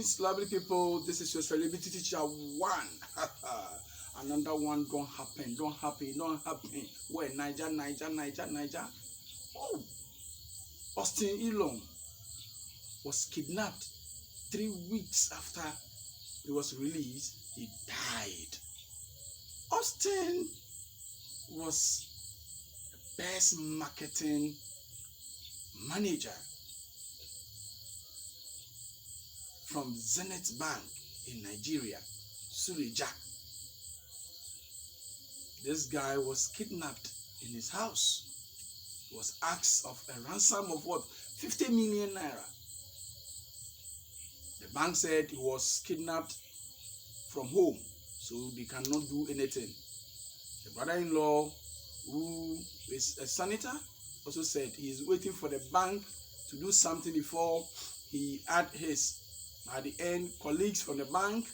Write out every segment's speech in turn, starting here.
Greetings, lovely people. This is your celebrity teacher one. Another one don't happen. Where Niger. Oh, Austin Elon was kidnapped 3 weeks after he was released. He died. Austin was the best marketing manager from Zenith Bank in Nigeria, Suleja. This guy was kidnapped in his house. He was asked of a ransom of what? 50 million naira. The bank said he was kidnapped from home, so they cannot do anything. The brother-in-law, who is a senator, also said he is waiting for the bank to do something before he add his. At the end, colleagues from the bank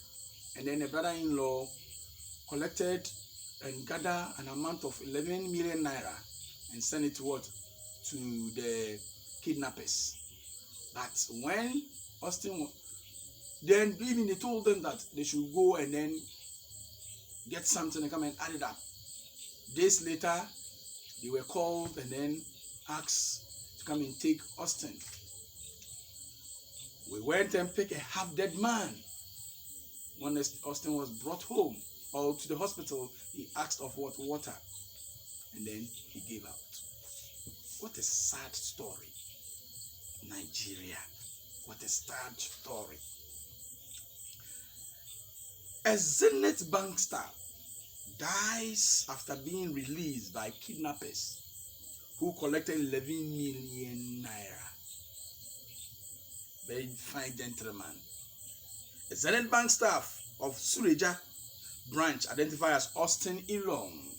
and then the brother-in-law collected and gathered an amount of 11 million naira and sent it to what? To the kidnappers. But when Austin, then even they told them that they should go and then get something and come and add it up. Days later, they were called and then asked to come and take Austin. We went and picked a half-dead man. When Austin was brought home or to the hospital, he asked of what? Water. And then he gave out. What a sad story. Nigeria. What a sad story. A Zenith bank staff dies after being released by kidnappers who collected 11 million naira. Very fine gentleman. A Zenith bank staff of Suleja branch identified as Austin Elon,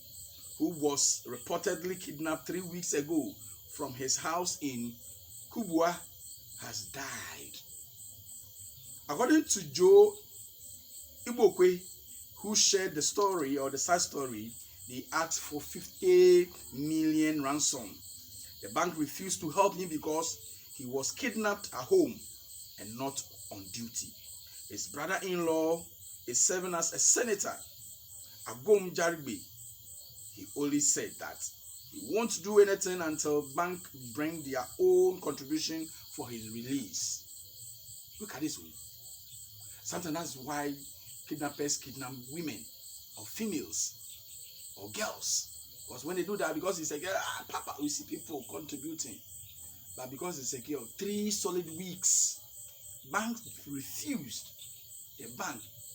who was reportedly kidnapped 3 weeks ago from his house in Kubwa, has died. According to Joe Ibokwe, who shared the story or the side story, they asked for 50 million ransom. The bank refused to help him because he was kidnapped at home and not on duty. His brother-in-law is serving as a senator, Agom Jarigbe. He only said that he won't do anything until bank bring their own contribution for his release. Look at this way. Sometimes that's why kidnappers kidnap women or females or girls. Because when they do that, because it's a girl, Papa, we see people contributing. But because it's a girl, 3 solid weeks, the bank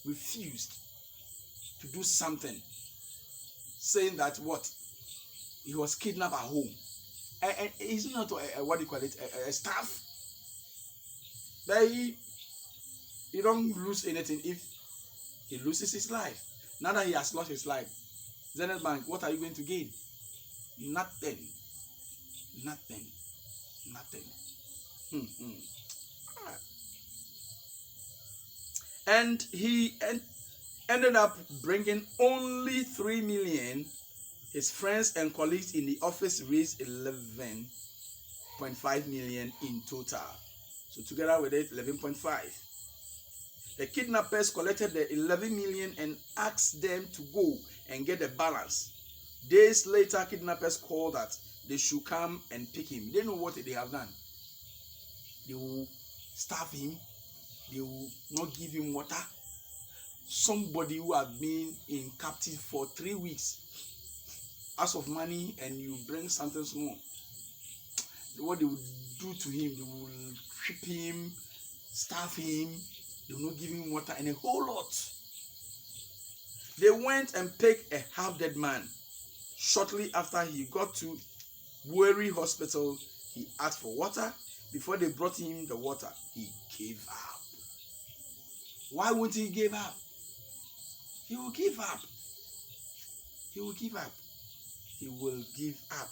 refused to do something, saying that what? He was kidnapped at home. And he's not what do you call it, a staff. But he don't lose anything if he loses his life. Now that he has lost his life, Zenith Bank, what are you going to gain? Nothing. And he ended up bringing only 3 million. His friends and colleagues in the office raised 11.5 million in total. So together with it, 11.5. The kidnappers collected the 11 million and asked them to go and get the balance. Days later, kidnappers called that they should come and pick him. They know what they have done. They will starve him. They will not give him water. Somebody who has been in captive for 3 weeks, ask of money, and you bring something small. What they will do to him, they will trip him, starve him, they will not give him water, and a whole lot. They went and picked a half-dead man. Shortly after he got to Bueri Hospital, he asked for water. Before they brought him the water, he gave up. Why won't he give up? He will give up. He will give up. He will give up.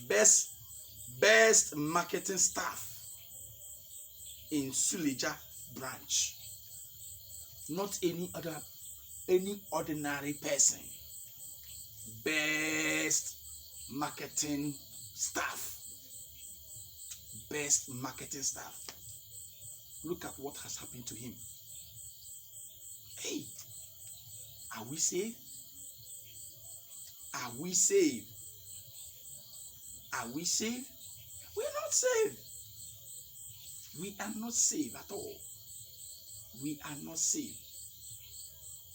Best marketing staff in Suleja branch. Not any ordinary person. Best marketing staff. Best marketing staff. Look at what has happened to him. Hey, are we saved? Are we saved? Are we saved? We are not saved. We are not saved at all. We are not saved.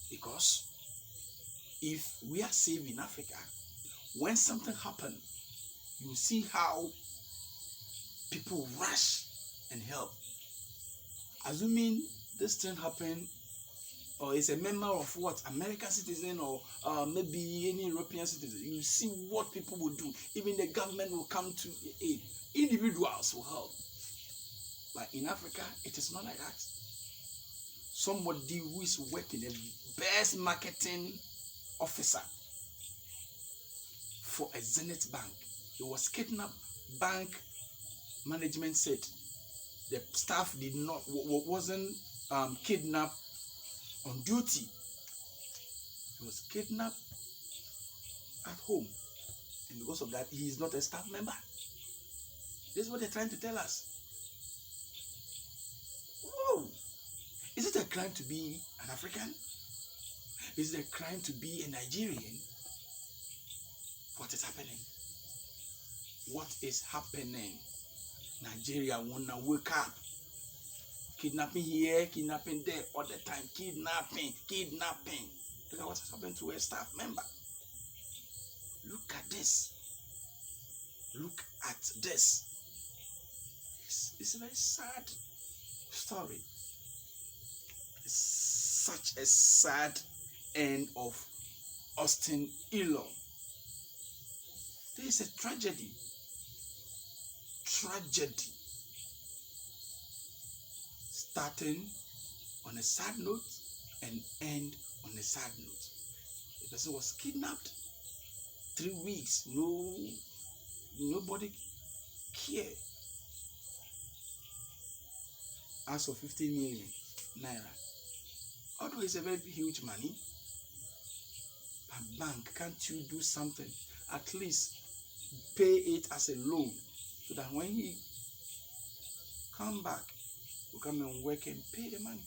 Because if we are saved in Africa, when something happens, you see how people rush and help. Assuming this thing happened, or is a member of what, American citizen, or maybe any European citizen, you see what people will do. Even the government will come to aid. Individuals will help. But in Africa, it is not like that. Somebody who is working, the best marketing officer for a Zenith bank, he was kidnapped. Bank management said the staff wasn't kidnapped on duty. He was kidnapped at home, and because of that, he is not a staff member. This is what they're trying to tell us. Whoa! Is it a crime to be an African? Is it a crime to be a Nigerian? What is happening? What is happening? Nigeria wanna wake up. Kidnapping here, kidnapping there, all the time. Kidnapping. Look at what has happened to a staff member. Look at this. Look at this. It's a very sad story. It's such a sad end of Austin Elon. This is a tragedy. Tragedy. Starting on a sad note and end on a sad note. The person was kidnapped. 3 weeks. Nobody cared. As of 15 million Naira. Although it's a very huge money, but bank, can't you do something? At least pay it as a loan, so that when he come back, you come and work and pay the money.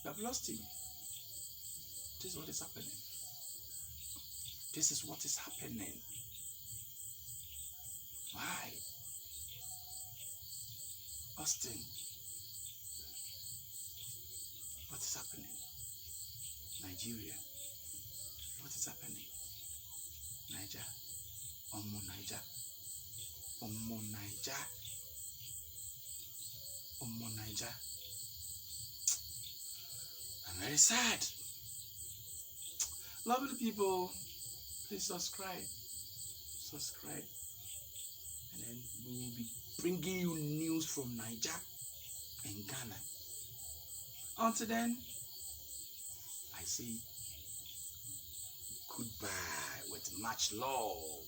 You have lost him. This is what is happening. This is what is happening. Why? Austin. What is happening? Nigeria. What is happening? Niger. Omo Niger. Omo Niger. Omo Niger. I'm very sad. Lovely people, please subscribe. Subscribe. And then we will be bringing you news from Niger and Ghana. Until then, I say goodbye with much love.